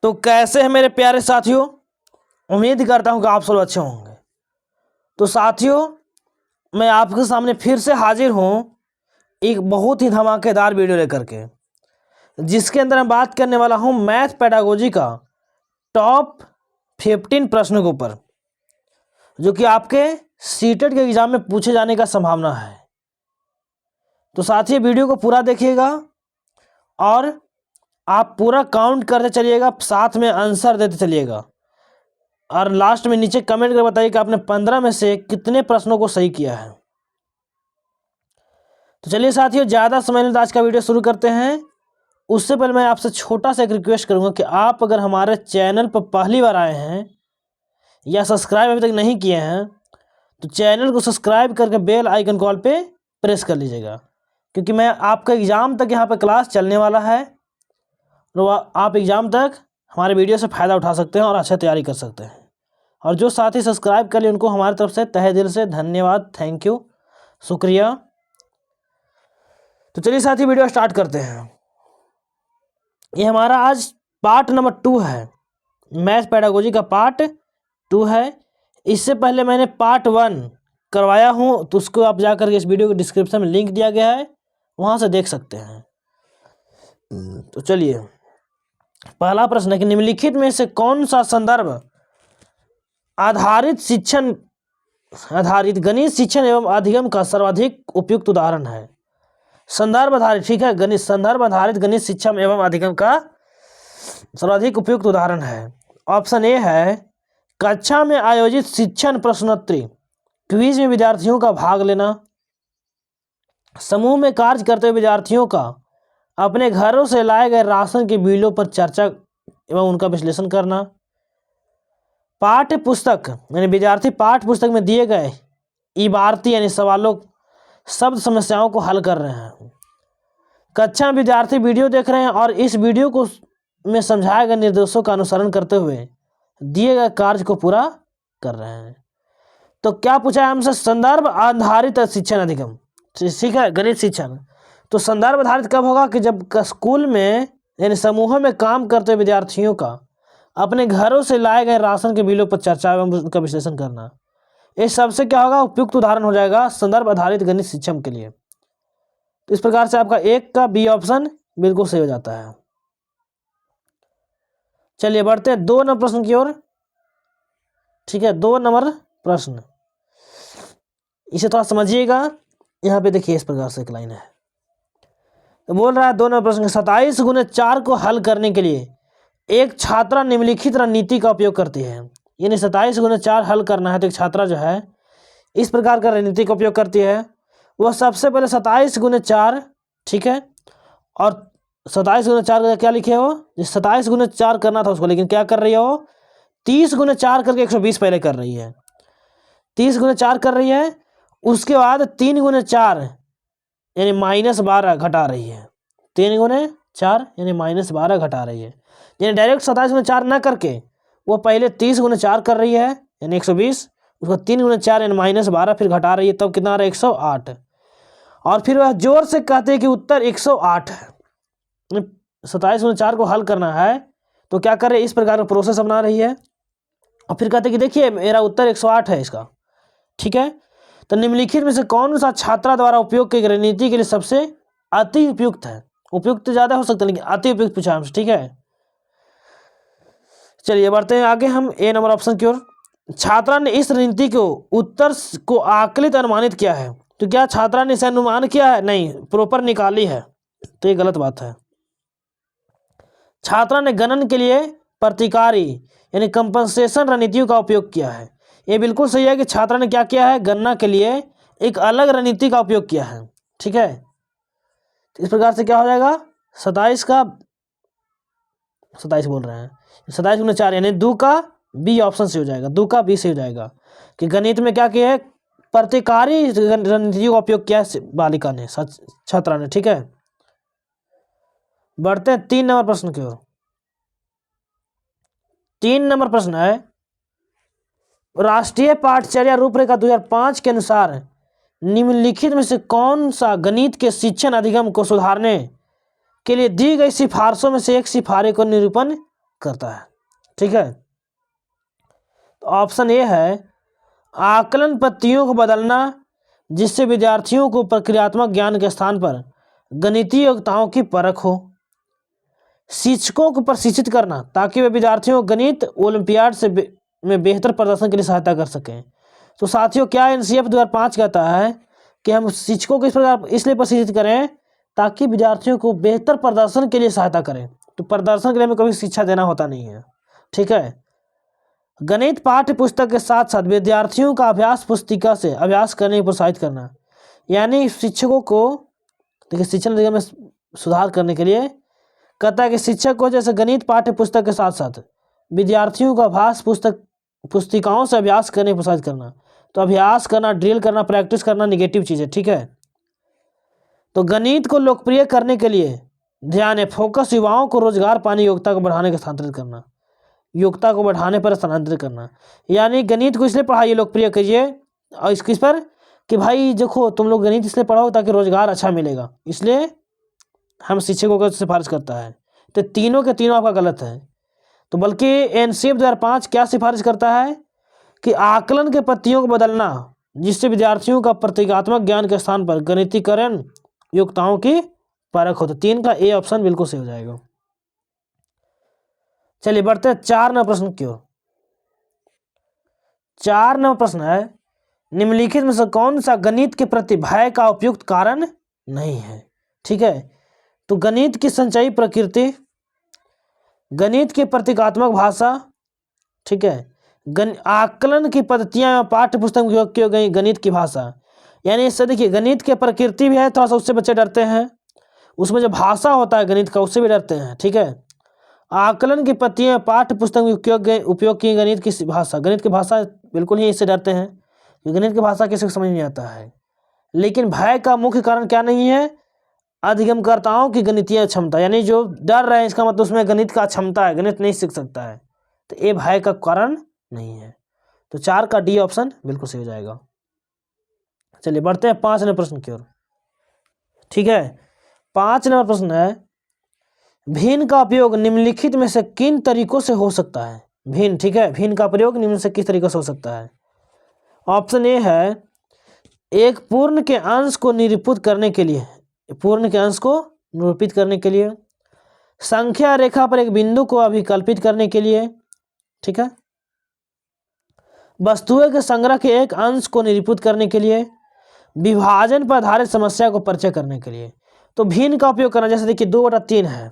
तो कैसे हैं मेरे प्यारे साथियों, उम्मीद करता हूं कि आप सब अच्छे होंगे। तो साथियों, मैं आपके सामने फिर से हाजिर हूं एक बहुत ही धमाकेदार वीडियो लेकर के, जिसके अंदर मैं बात करने वाला हूं मैथ पेडागोजी का टॉप 15 प्रश्नों के ऊपर, जो कि आपके सीटेट के एग्जाम में पूछे जाने का संभावना है। तो साथियों, वीडियो को पूरा देखिएगा और आप पूरा काउंट करते चलिएगा, साथ में आंसर देते चलिएगा और लास्ट में नीचे कमेंट करके बताइए कि आपने 15 में से कितने प्रश्नों को सही किया है। तो चलिए साथियों, ज़्यादा समय नहीं, आज का वीडियो शुरू करते हैं। उससे पहले मैं आपसे छोटा सा एक रिक्वेस्ट करूंगा कि आप अगर हमारे चैनल पर पहली बार आए हैं या सब्सक्राइब अभी तक नहीं किए हैं तो चैनल को सब्सक्राइब करके बेल आइकन कॉल पे प्रेस कर लीजिएगा, क्योंकि मैं आपका एग्ज़ाम तक यहाँ पर क्लास चलने वाला है। तो आप एग्ज़ाम तक हमारे वीडियो से फ़ायदा उठा सकते हैं और अच्छा तैयारी कर सकते हैं। और जो साथी सब्सक्राइब कर लिए उनको हमारी तरफ से तहे दिल से धन्यवाद, थैंक यू, शुक्रिया। तो चलिए साथी, वीडियो स्टार्ट करते हैं। ये हमारा आज पार्ट नंबर 2 है, मैथ पेडागोजी का पार्ट 2 है। इससे पहले मैंने पार्ट 1 करवाया हूँ, तो उसको आप जाकर के इस वीडियो के डिस्क्रिप्शन में लिंक दिया गया है, वहाँ से देख सकते हैं। तो चलिए, पहला प्रश्न है कि निम्नलिखित में से कौन सा संदर्भ आधारित गणित शिक्षण एवं अधिगम का सर्वाधिक उपयुक्त उदाहरण है। संदर्भ आधारित, ठीक है, गणित संदर्भ आधारित गणित शिक्षण एवं अधिगम का सर्वाधिक उपयुक्त उदाहरण है। ऑप्शन ए है कक्षा में आयोजित शिक्षण प्रश्नोत्तरी, क्विज में विद्यार्थियों का भाग लेना, समूह में कार्य करते हुए विद्यार्थियों का अपने घरों से लाए गए राशन के बिलों पर चर्चा एवं उनका विश्लेषण करना, पाठ्य पुस्तक यानी विद्यार्थी पाठ्य पुस्तक में दिए गए इबारती यानी सवालों शब्द समस्याओं को हल कर रहे हैं, कक्षा में विद्यार्थी वीडियो देख रहे हैं और इस वीडियो को में समझाए गए निर्देशों का अनुसरण करते हुए दिए गए कार्य को पूरा कर रहे हैं। तो क्या पूछा है हमसे? संदर्भ आधारित शिक्षण अधिगम, ठीक है, गणित शिक्षण। तो संदर्भ आधारित कब होगा? कि जब स्कूल में यानी समूहों में काम करते हुए विद्यार्थियों का अपने घरों से लाए गए राशन के बिलों पर चर्चा एवं उनका विश्लेषण करना, इस सबसे क्या होगा? उपयुक्त उदाहरण हो जाएगा संदर्भ आधारित गणित शिक्षण के लिए। तो इस प्रकार से आपका 1 का बी ऑप्शन बिल्कुल सही हो जाता है। चलिए बढ़ते हैं 2 नंबर प्रश्न की ओर, ठीक है। 2 नंबर प्रश्न, इसे थोड़ा समझिएगा। यहाँ पे देखिए, इस प्रकार से एक लाइन है, तो बोल रहा है 2 नंबर प्रश्न 27 गुने 4 को हल करने के लिए एक छात्रा निम्नलिखित रणनीति का उपयोग करती है। यानी 27 गुने 4 हल करना है तो एक छात्रा जो है इस प्रकार का रणनीति का उपयोग करती है। वह सबसे पहले 27 गुने 4, ठीक है, और 27 गुने 4 का क्या लिखे हो? 27 गुने 4 करना था उसको, लेकिन क्या कर रही है वो? 30 गुने 4 करके 120 पहले कर रही है, 30 गुने 4 कर रही है। उसके बाद 3 गुने 4 यानी -12 घटा रही है, 3 गुने 4 यानी -12 घटा रही है। यानी डायरेक्ट 27 गुने 4 ना करके वो पहले 30 गुने 4 कर रही है यानी 120, उसको 3 गुने 4 यानी -12 फिर घटा रही है, तब कितना आ रहा है? 108। और फिर वह जोर से कहते हैं कि उत्तर 108 है। 27 गुने 4 को हल करना है तो क्या कर रहे हैं? इस प्रकार का प्रोसेस अपना रही है और फिर कहते हैं कि देखिए मेरा उत्तर 108 है इसका, ठीक है। तो निम्नलिखित में से कौन सा छात्रा द्वारा उपयोग की रणनीति के लिए सबसे अति उपयुक्त है? उपयुक्त ज़्यादा हो सकता है लेकिन अति उपयुक्त पूछा हमसे, ठीक है। चलिए बढ़ते हैं आगे हम ए नंबर ऑप्शन की ओर। छात्रा ने इस रणनीति को उत्तर को आकलित अनुमानित किया है। तो क्या छात्रा ने इसे अनुमान किया है? नहीं, प्रॉपर निकाली है, तो ये गलत बात है। छात्रा ने गणन के लिए प्रतिकारी यानी कंपनसेशन रणनीतियों का उपयोग किया है। ये बिल्कुल सही है कि छात्रा ने क्या किया है? गणना के लिए एक अलग रणनीति का उपयोग किया है, ठीक है। तो इस प्रकार से क्या हो जाएगा? 27 बोल रहे हैं, 27 गुने 4 यानी 2 का बी ऑप्शन से हो जाएगा, 2 का बी से हो जाएगा कि गणित में क्या किया है? प्रतिकारी रणनीतियों का उपयोग किया है बालिका ने, छात्रा ने, ठीक है। बढ़ते हैं 3 नंबर प्रश्न की ओर। 3 नंबर प्रश्न है राष्ट्रीय पाठचर्या रूपरेखा 2005 के अनुसार निम्नलिखित में से कौन सा गणित के शिक्षण अधिगम को सुधारने के लिए दी गई सिफारिशों में से एक सिफारिश को निरूपण करता है। ठीक है, तो ऑप्शन ए है आकलन पत्तियों को बदलना, जिससे विद्यार्थियों को प्रक्रियात्मक ज्ञान के स्थान पर गणितीय योग्यताओं की परख हो। शिक्षकों को प्रशिक्षित करना ताकि वे विद्यार्थियों को गणित ओलंपियाड में बेहतर प्रदर्शन के लिए सहायता कर सकें। तो साथियों, क्या एनसीएफ 2005 कहता है कि हम शिक्षकों को इस प्रकार इसलिए प्रशिक्षित करें ताकि विद्यार्थियों को बेहतर प्रदर्शन के लिए सहायता करें। तो प्रदर्शन के लिए हमें कभी शिक्षा देना होता नहीं है। ठीक है, गणित पाठ्य पुस्तक के साथ साथ विद्यार्थियों का अभ्यास पुस्तिका से अभ्यास करने को प्रोत्साहित करना, यानी शिक्षकों को देखिए शिक्षण में सुधार करने के लिए कहता है कि शिक्षक को जैसे गणित पाठ्य पुस्तक के साथ साथ विद्यार्थियों का अभ्यास पुस्तिकाओं से अभ्यास करने को प्रोत्साहित करना। तो अभ्यास करना, ड्रिल करना, प्रैक्टिस करना निगेटिव चीज़ है। ठीक है, तो गणित को लोकप्रिय करने के लिए ध्यान है फोकस युवाओं को रोजगार पाने योग्यता को बढ़ाने का स्थानांतरित करना, योग्यता को बढ़ाने पर स्थानांतरित करना, यानी गणित को इसलिए पढ़ाइए, लोकप्रिय करिए और किस पर कि भाई देखो तुम लोग गणित इसलिए पढ़ाओ ताकि रोजगार अच्छा मिलेगा, इसलिए हम शिक्षकों को सिफारिश करता है। तो तीनों के तीनों आपका गलत है। तो बल्कि एनसीएफ 2005 क्या सिफारिश करता है कि आकलन के पत्तियों को बदलना, जिससे विद्यार्थियों का प्रतीकात्मक ज्ञान के स्थान पर गणितीकरण योग्यताओं की परख हो। तो 3 का ए ऑप्शन बिल्कुल सही हो जाएगा। चलिए बढ़ते हैं 4 नंबर प्रश्न की ओर। 4 नंबर प्रश्न है निम्नलिखित में से कौन सा गणित के प्रति भय का उपयुक्त कारण नहीं है। ठीक है, तो गणित की संचयी प्रकृति, गणित की प्रतीकात्मक भाषा, ठीक है, आकलन की पद्धतियां पाठ्य पुस्तक में उपयोग की गई गणित की भाषा, यानी इससे देखिए गणित की प्रकृति भी है, थोड़ा सा उससे बच्चे डरते हैं, उसमें जो भाषा होता है गणित का उससे भी डरते हैं। ठीक है, आकलन की पद्धतियां पाठ्य पुस्तक में उपयोग की गणित की भाषा, गणित की भाषा बिल्कुल ही इससे डरते हैं, गणित की भाषा किसी को समझ नहीं आता है। लेकिन भय का मुख्य कारण क्या नहीं है, अधिगमकर्ताओं की गणितीय क्षमता, यानी जो डर रहे हैं इसका मतलब उसमें गणित का क्षमता है, गणित नहीं सीख सकता है, तो ये भय का कारण नहीं है। तो 4 का डी ऑप्शन बिल्कुल सही हो जाएगा। चलिए बढ़ते हैं 5 नंबर प्रश्न की ओर। ठीक है, 5 नंबर प्रश्न है भिन्न का उपयोग निम्नलिखित में से किन तरीकों से हो सकता है। भिन्न, ठीक है, भिन्न का प्रयोग निम्न से किस तरीकों से हो सकता है। ऑप्शन ए है एक पूर्ण के अंश को निरूपित करने के लिए, पूर्ण के अंश को निरूपित करने के लिए, संख्या रेखा पर एक बिंदु को अभिकल्पित करने के लिए, ठीक है, वस्तुओं के संग्रह के एक अंश को निरूपित करने के लिए, विभाजन पर आधारित समस्या को परिचय करने के लिए। तो भिन्न का उपयोग करना, जैसे देखिए 2/3 है,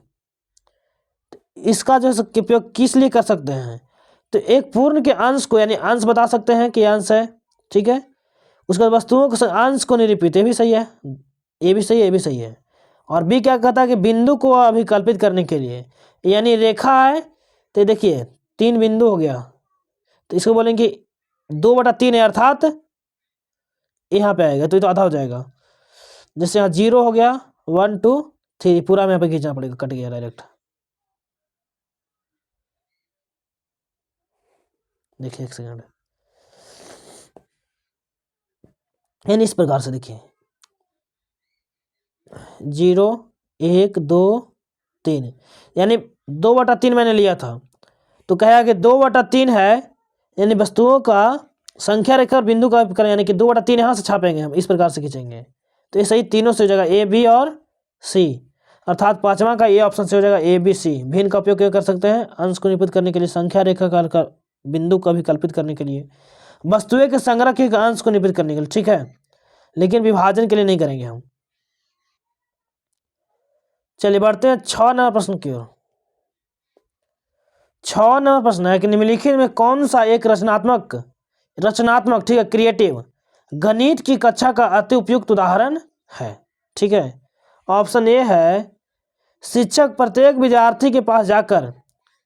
इसका जो है उपयोग किस लिए कर सकते हैं, तो एक पूर्ण के अंश को, यानी अंश बता सकते हैं कि अंश है। ठीक है, उसके बाद वस्तुओं के अंश को निरूपित, ये भी सही है, ये भी सही है, ये भी सही है। और बी क्या कहता है कि बिंदु को अभिकल्पित करने के लिए, यानी रेखा है तो देखिए 3 बिंदु हो गया, तो इसको बोलेंगे 2/3 है, अर्थात यहाँ पे आएगा तो ये तो आधा हो जाएगा। जैसे यहाँ 0 हो गया, 1 2 3 पूरा में यहाँ पे खींचना पड़ेगा, कट गया डायरेक्ट। देखिए 1 सेकंड, यानी इस प्रकार से देखिए 0 1 2 3, यानी 2/3 मैंने लिया था, तो कहेगा कि 2/3 है, यानी वस्तुओं का संख्या रेखा और बिंदु का करें, यानी कि 2/3 यहाँ से छापेंगे हम, इस प्रकार से खींचेंगे, तो ये सही तीनों से हो जाएगा, ए बी और सी, अर्थात 5वां का ये ऑप्शन से हो जाएगा ए बी सी। भिन्न का उपयोग क्या कर सकते हैं, अंश को निरूपित करने के लिए, संख्या रेखा का बिंदु को अभिकल्पित करने के लिए, वस्तुएं के संग्रह के अंश को निरूपित करने के लिए। ठीक है, लेकिन विभाजन के लिए नहीं करेंगे हम। चलिए बढ़ते हैं 6 नंबर प्रश्न की ओर। 6 नंबर प्रश्न है कि निम्नलिखित में कौन सा एक रचनात्मक, ठीक है, क्रिएटिव गणित की कक्षा का अति उपयुक्त उदाहरण है। ठीक है, ऑप्शन ए है शिक्षक प्रत्येक विद्यार्थी के पास जाकर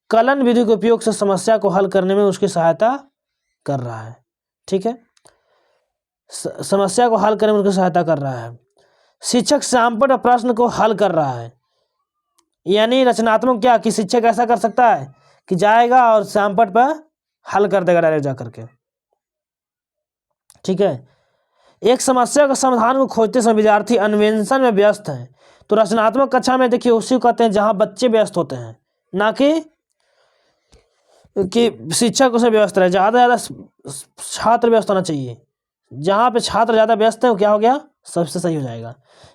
कलन विधि के उपयोग से समस्या को हल करने में उसकी सहायता कर रहा है। ठीक है, समस्या को हल करने में उसकी सहायता कर रहा है। शिक्षक सैंपल प्रश्न को हल कर रहा है, यानी रचनात्मक क्या कि शिक्षक ऐसा कर सकता है कि जाएगा और सैंपल पर हल कर देगा डायरेक्ट जा करके। ठीक है, एक समस्या का समाधान को खोजते समय विद्यार्थी अन्वेषण में व्यस्त हैं, तो रचनात्मक कक्षा में देखिए उसी को कहते हैं जहां बच्चे व्यस्त होते हैं, ना कि कि शिक्षक उसे व्यस्त रहे, ज़्यादा ज़्यादा छात्र व्यस्त होना चाहिए। जहाँ पे छात्र ज़्यादा व्यस्त है वो क्या हो गया, सबसे सही हो जाएगा।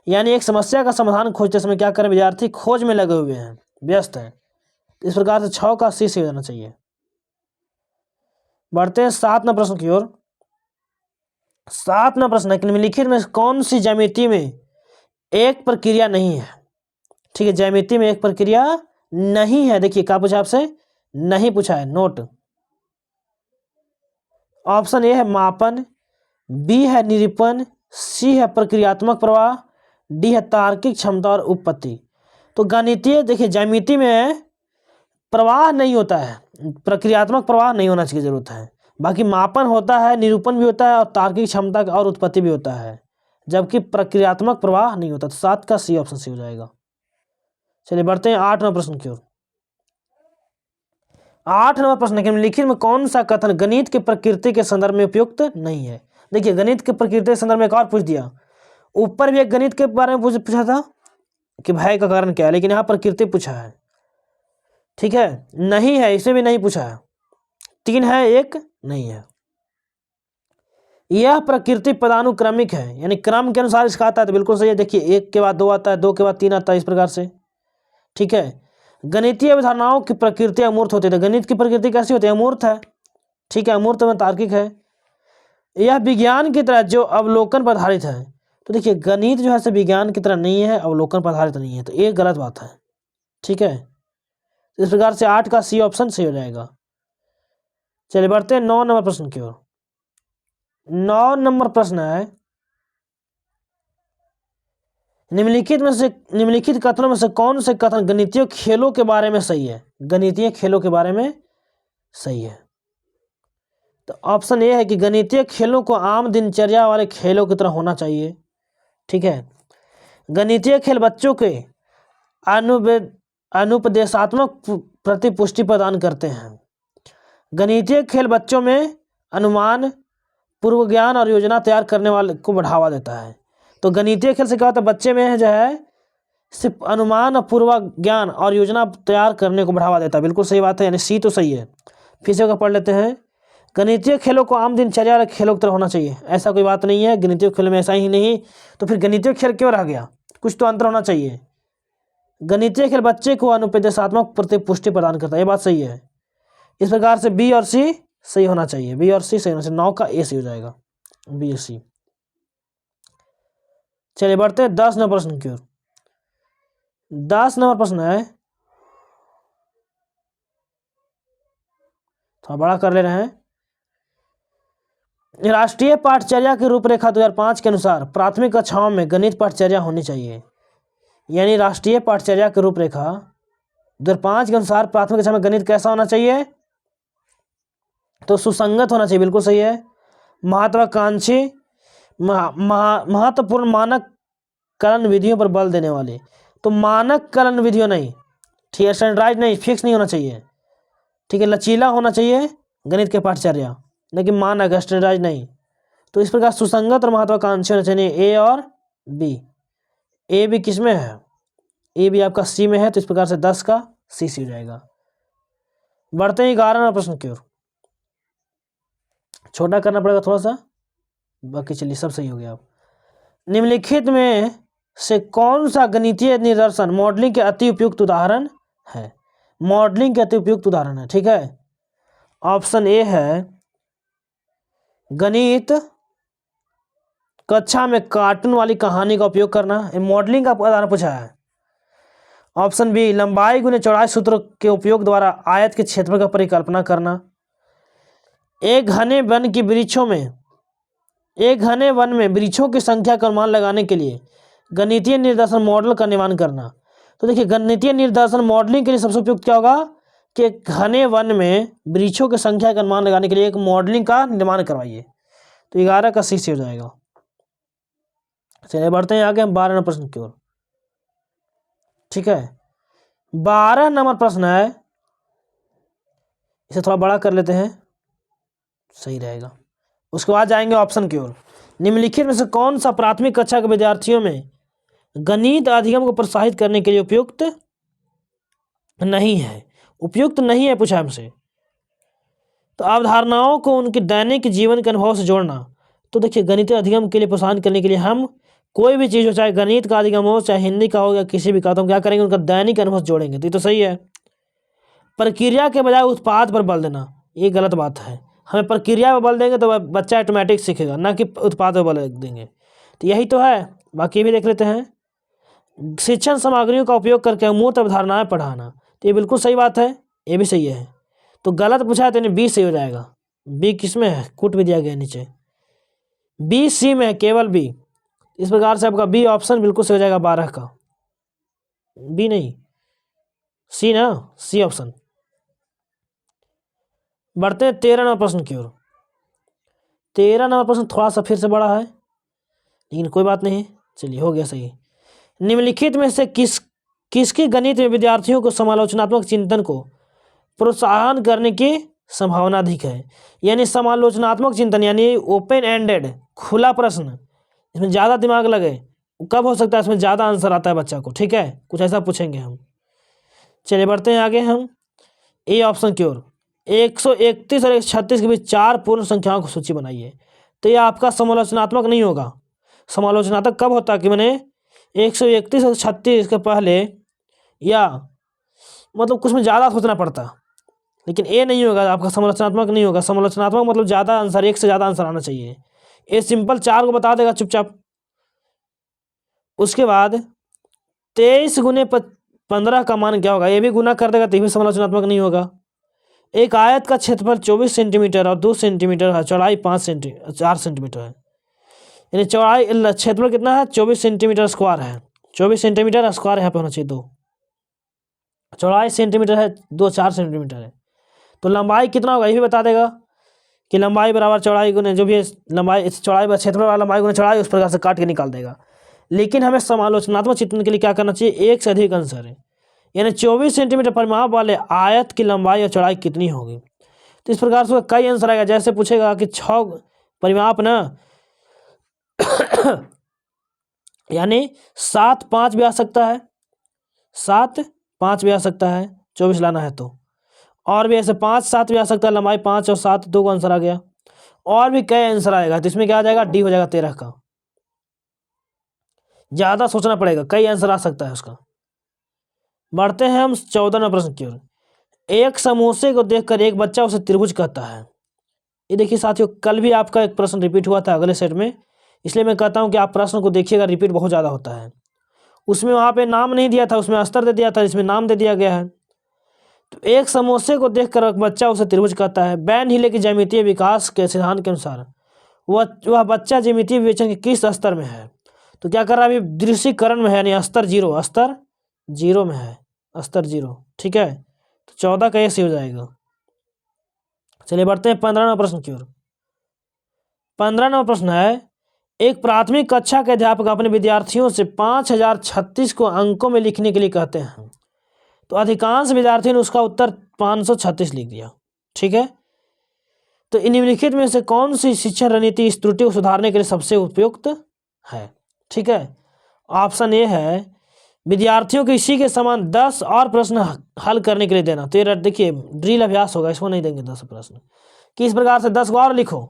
यानी एक समस्या का समाधान खोजते समय क्या करें, विद्यार्थी खोज में लगे हुए हैं, व्यस्त हैं। इस प्रकार से 6 का सी हो जाना चाहिए। बढ़ते हैं 7 नंबर प्रश्न की ओर। 7 नंबर प्रश्न है कि निम्नलिखित में कौन सी ज्यामिति में एक प्रक्रिया नहीं है। ठीक है, ज्यामिति में एक प्रक्रिया नहीं है। देखिए क्या पूछा आपसे, नहीं पूछा है, नोट। ऑप्शन ए है मापन, बी है निरूपण, सी है प्रक्रियात्मक प्रवाह, डी है तार्किक क्षमता और उपपत्ति। तो गणितीय देखिए ज्यामिति में प्रवाह नहीं होता है, प्रक्रियात्मक प्रवाह नहीं होना चाहिए, जरूरत है। बाकी मापन होता है, निरूपण भी होता है और तार्किक क्षमता और उत्पत्ति भी होता है, जबकि प्रक्रियात्मक प्रवाह नहीं होता। तो 7 का सी ऑप्शन सी हो जाएगा। चलिए बढ़ते हैं 8 नंबर प्रश्न की ओर। 8 नंबर प्रश्न है कि निम्नलिखित में कौन सा कथन गणित की प्रकृति के संदर्भ में उपयुक्त नहीं है। देखिए गणित की प्रकृति के संदर्भ में एक और पूछ दिया, ऊपर भी एक गणित के बारे में पूछा था कि भय का कारण क्या है, लेकिन यहाँ प्रकृति पूछा है। ठीक है, नहीं है, इसे भी नहीं पूछा है। 3 है, 1 नहीं है। यह प्रकृति पदानुक्रमिक है, यानी क्रम के अनुसार इसका आता है, तो बिल्कुल सही है। देखिए 1 के बाद 2 आता है, 2 के बाद 3 आता है, इस प्रकार से। ठीक है, गणितीय अवधारणाओं की प्रकृति अमूर्त होती है। तो गणित की प्रकृति कैसी होती है, अमूर्त है। ठीक है, अमूर्त में तार्किक है। यह विज्ञान की तरह जो अवलोकन पर आधारित है। तो देखिए गणित जो है विज्ञान की तरह नहीं है, अवलोकन पर आधारित नहीं है, तो ये गलत बात है। ठीक है, इस प्रकार से 8 का सी ऑप्शन सही हो जाएगा। चलिए बढ़ते हैं 9 नंबर प्रश्न की ओर। 9 नंबर प्रश्न है, निम्नलिखित कथनों में से कौन से कथन गणितीय खेलों के बारे में सही है। गणितीय खेलों के बारे में सही है। तो ऑप्शन ए है कि गणितीय खेलों को आम दिनचर्या वाले खेलों की तरह होना चाहिए। ठीक है, गणितीय खेल बच्चों के अनुपदेशात्मक प्रतिपुष्टि प्रदान करते हैं। गणितीय खेल बच्चों में अनुमान, पूर्व ज्ञान और योजना तैयार करने वाले को बढ़ावा देता है। तो गणितीय खेल से क्या होता है, बच्चे में जो है सिर्फ अनुमान और पूर्व ज्ञान और योजना तैयार करने को बढ़ावा देता है। बिल्कुल सही बात है, यानी सी तो सही है। फिर से पढ़ लेते हैं, गणितीय खेलों को आम दिनचर्या वाले खेलों की तरह होना चाहिए। ऐसा कोई बात नहीं है, गणितीय खेल में ऐसा ही नहीं, तो फिर गणितीय खेल क्यों रह गया, कुछ तो अंतर होना चाहिए। गणितीय खेल बच्चे को अनुपदेशात्मक प्रतिपुष्टि प्रदान करता है, ये बात सही है। इस प्रकार से बी और सी सही होना चाहिए, बी और सी सही होना चाहिए। 9 का ए सही हो जाएगा, बी और सी। चलिए बढ़ते हैं 10 नंबर प्रश्न की ओर। 10 नंबर प्रश्न है, थोड़ा बड़ा कर ले रहे हैं। राष्ट्रीय पाठचर्या की रूपरेखा 2005 के अनुसार प्राथमिक कक्षाओं में गणित पाठचर्या होनी चाहिए। यानी राष्ट्रीय पाठचर्या की रूपरेखा 2005 के अनुसार प्राथमिक कक्षा में गणित कैसा होना चाहिए, तो सुसंगत होना चाहिए, बिल्कुल सही है। महत्वाकांक्षी, महत्वपूर्ण मानक कलन विधियों पर बल देने वाले। तो मानक कलन विधियों नहीं, ठीक है, स्टैंडर्डाइज नहीं, फिक्स नहीं होना चाहिए। ठीक है, लचीला होना चाहिए गणित के पाठचर्या, लेकिन मानक स्टैंडर्डाइज नहीं। तो इस प्रकार सुसंगत और महत्वाकांक्षी होना चाहिए, ए और बी। ए भी किस में है, ए भी आपका सी में है, तो इस प्रकार से 10 का सी हो जाएगा। बढ़ते हैं 11 नंबर प्रश्न की ओर। छोटा करना पड़ेगा थोड़ा सा, बाकी चलिए सब सही हो गया। अब निम्नलिखित में से कौन सा गणितीय निदर्शन मॉडलिंग के अति उपयुक्त उदाहरण है। मॉडलिंग के अति उपयुक्त उदाहरण है। ठीक है, ऑप्शन ए है गणित कक्षा में कार्टून वाली कहानी का उपयोग करना, मॉडलिंग का उदाहरण पूछा है। ऑप्शन बी लंबाई गुने चौड़ाई सूत्र के उपयोग द्वारा आयत के क्षेत्रफल का परिकल्पना करना। एक घने वन में वृक्षों की संख्या का अनुमान लगाने के लिए गणितीय निर्देशन मॉडल का निर्माण करना। तो देखिए गणितीय निर्देशन मॉडलिंग के लिए सबसे उपयुक्त क्या होगा कि घने वन में वृक्षों की संख्या का अनुमान लगाने के लिए एक मॉडलिंग का निर्माण करवाइए। तो 11 का सी हो जाएगा। चलिए बढ़ते हैं आगे हम 12 नंबर प्रश्न की ओर। ठीक है, 12 नंबर प्रश्न है, इसे थोड़ा बड़ा कर लेते हैं, सही रहेगा। उसके बाद जाएंगे ऑप्शन की ओर। निम्नलिखित में से कौन सा प्राथमिक कक्षा के विद्यार्थियों में गणित अधिगम को प्रोत्साहित करने के लिए उपयुक्त नहीं है। उपयुक्त नहीं है पूछा हमसे, तो अवधारणाओं को उनके दैनिक जीवन के अनुभव से जोड़ना। तो देखिए गणितीय अधिगम के लिए प्रोत्साहन करने के लिए हम कोई भी चीज़ हो, चाहे गणित का अधिगम हो, चाहे हिंदी का हो, या किसी भी का, तो हम क्या करेंगे, उनका दैनिक अनुभव से जोड़ेंगे। तो ये तो सही है। प्रक्रिया के बजाय उत्पाद पर बल देना, ये गलत बात है। हमें प्रक्रिया पर बल देंगे तो बच्चा ऑटोमेटिक सीखेगा, ना कि उत्पाद पर बल देंगे। तो यही तो है। बाकी भी देख लेते हैं। शिक्षण सामग्रियों का उपयोग करके अमूर्त अवधारणाएं पढ़ाना, तो ये बिल्कुल सही बात है, ये भी सही है। तो गलत पूछा है तो बी सही हो जाएगा। बी किस में है, कुट भी दिया गया नीचे, बी सी में है, केवल बी। इस प्रकार से आपका बी ऑप्शन बिल्कुल सही हो जाएगा 12 का, बी नहीं सी ना, सी ऑप्शन। बढ़ते हैं 13 नंबर प्रश्न की ओर। 13 नंबर प्रश्न थोड़ा सा फिर से बड़ा है, लेकिन कोई बात नहीं, चलिए हो गया सही। निम्नलिखित में से किसकी गणित में विद्यार्थियों को समालोचनात्मक चिंतन को प्रोत्साहन करने की संभावना अधिक है। यानी समालोचनात्मक चिंतन यानी ओपन एंडेड, खुला प्रश्न, इसमें ज़्यादा दिमाग लगे, कब हो सकता है, इसमें ज़्यादा आंसर आता है बच्चा को। ठीक है, कुछ ऐसा पूछेंगे हम। चलिए बढ़ते हैं आगे हम ए ऑप्शन की ओर। 131 और 136 के बीच 4 पूर्ण संख्याओं की सूची बनाइए। तो ये आपका समालोचनात्मक नहीं होगा। समालोचनात्मक कब होता है कि मैंने 131 और 36 के पहले, या मतलब कुछ में ज़्यादा सोचना पड़ता, लेकिन ये नहीं होगा आपका, समालोचनात्मक नहीं होगा। समालोचनात्मक मतलब ज़्यादा आंसर, एक से ज़्यादा आंसर आना चाहिए। ये सिंपल 4 को बता देगा चुपचाप। उसके बाद 23 गुने 15 का मान क्या होगा, ये भी गुना कर देगा, तो ये भी समालोचनात्मक नहीं होगा। एक आयत का क्षेत्रफल 24 सेंटीमीटर और 2 सेंटीमीटर है, चौड़ाई 4 सेंटीमीटर है। यानी चौड़ाई क्षेत्रफल कितना है, 24 सेंटीमीटर स्क्वायर है। 24 सेंटीमीटर स्क्वायर यहाँ पे होना चाहिए 2, चौड़ाई सेंटीमीटर है 2, 4 सेंटीमीटर है। तो लंबाई कितना होगा ये भी बता देगा कि लंबाई बराबर चौड़ाई गुने जो भी है लंबाई, चौड़ाई बराबर क्षेत्रफल वाला लंबाई गुने चौड़ाई, उस प्रकार से काट के निकाल देगा। लेकिन हमें समालोचनात्मक चिंतन के लिए क्या करना चाहिए, एक से अधिक आंसर है। यानी 24 सेंटीमीटर परिमाप वाले आयत की लंबाई और चौड़ाई कितनी होगी। तो इस प्रकार से कई आंसर आएगा। जैसे पूछेगा कि 6 परिमाप ना यानी 7 5 भी आ सकता है, 7 5 भी आ सकता है, 24 लाना है तो। और भी ऐसे 5 7 भी आ सकता है, लंबाई 5 और 7 2 का आंसर आ गया। और भी कई आंसर आएगा, तो इसमें क्या आ जाएगा, डी हो जाएगा 13 का। ज़्यादा सोचना पड़ेगा, कई आंसर आ सकता है उसका। बढ़ते हैं हम 14 नंबर प्रश्न की ओर। एक समोसे को देखकर एक बच्चा उसे त्रिभुज कहता है। ये देखिए साथियों, कल भी आपका एक प्रश्न रिपीट हुआ था अगले सेट में, इसलिए मैं कहता हूँ कि आप प्रश्न को देखिएगा, रिपीट बहुत ज़्यादा होता है। उसमें वहाँ पे नाम नहीं दिया था, उसमें अस्तर दे दिया था, इसमें नाम दे दिया गया है। तो एक समोसे को देखकर एक बच्चा उसे त्रिभुज कहता है। बैन हीले के ज्यामितीय विकास के सिद्धांत के अनुसार वह बच्चा ज्यामितीय विवेचन के किस स्तर में है। तो क्या कर रहा है, अभी दृश्यकरण में है, यानी स्तर 0, स्तर 0 में है, स्तर 0। ठीक है, तो 14 का ऐसे हो जाएगा। चलिए बढ़ते हैं 15 नंबर प्रश्न की ओर। 15 नंबर प्रश्न है, एक प्राथमिक कक्षा के अध्यापक अपने विद्यार्थियों से 5036 को अंकों में लिखने के लिए कहते हैं। तो अधिकांश विद्यार्थियों ने उसका उत्तर 536 लिख दिया। ठीक है, तो निम्नलिखित में से कौन सी शिक्षण रणनीति इस त्रुटि को सुधारने के लिए सबसे उपयुक्त है। ठीक है, ऑप्शन ए है विद्यार्थियों को इसी के समान 10 और प्रश्न हल करने के लिए देना। तो ये देखिए ड्रिल अभ्यास होगा, इसको नहीं देंगे 10 प्रश्न, किस प्रकार से 10 को और लिखो,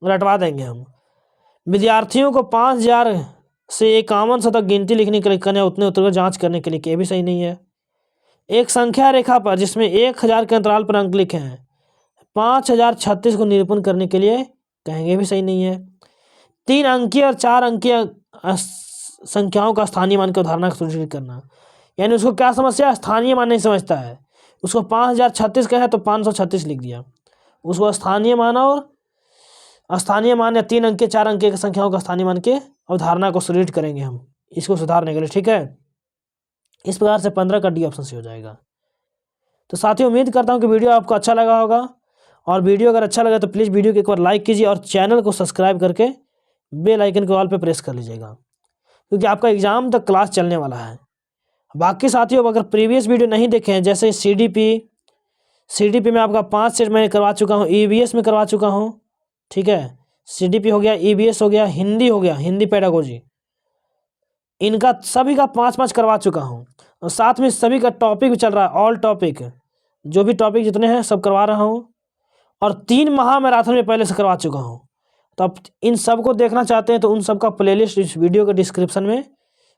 रटवा देंगे हम। विद्यार्थियों को 5000 से 51 तक गिनती लिखने के लिए कहना, उतने उत्तर को जांच करने के लिए, ये भी सही नहीं है। एक संख्या रेखा पर जिसमें 1000 के अंतराल पर अंक लिखे हैं 5036 को निरूपण करने के लिए कहेंगे, भी सही नहीं है। 3 अंकीय और 4 अंकीय संख्याओं का स्थानीय मान की अवधारणा सुनिश्चित करना, यानी उसको क्या समस्या, स्थानीय मान नहीं समझता है। उसको 5036 का है तो 536 लिख दिया। उसको स्थानीय मान और स्थानीय मान या 3 अंकीय 4 अंकीय की संख्याओं का स्थानीय मान के अवधारणा को सुदृढ़ करेंगे हम इसको सुधारने के लिए। ठीक है, इस प्रकार से 15 का डी ऑप्शन से हो जाएगा। तो साथियों उम्मीद करता हूँ कि वीडियो आपको अच्छा लगा होगा, और वीडियो अगर अच्छा लगा तो प्लीज़ वीडियो को एक बार लाइक कीजिए और चैनल को सब्सक्राइब करके बेल आइकन को ऑल पे प्रेस कर लीजिएगा, क्योंकि आपका एग्जाम तक क्लास चलने वाला है। बाकी साथियों अगर प्रीवियस वीडियो नहीं देखे हैं, जैसे CDP में आपका 5 सेट मैंने करवा चुका हूँ, EVS में करवा चुका हूँ। ठीक है, CDP हो गया, EVS हो गया, हिंदी हो गया, हिंदी पेडागोजी, इनका सभी का 5-5 करवा चुका हूँ। और साथ में सभी का टॉपिक भी चल रहा है, ऑल टॉपिक, जो भी टॉपिक जितने हैं सब करवा रहा हूँ। और 3 महामैराथन में पहले से करवा चुका हूँ। तो आप इन सब को देखना चाहते हैं तो उन सब का प्लेलिस्ट इस वीडियो के डिस्क्रिप्शन में,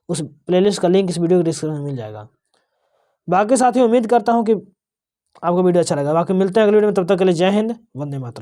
उस प्लेलिस्ट का लिंक इस वीडियो के डिस्क्रिप्शन में मिल जाएगा। बाकी साथियों उम्मीद करता हूँ कि आपको वीडियो अच्छा लगा। बाकी मिलते हैं अगले वीडियो में, तब तक के लिए जय हिंद, वंदे मातरम।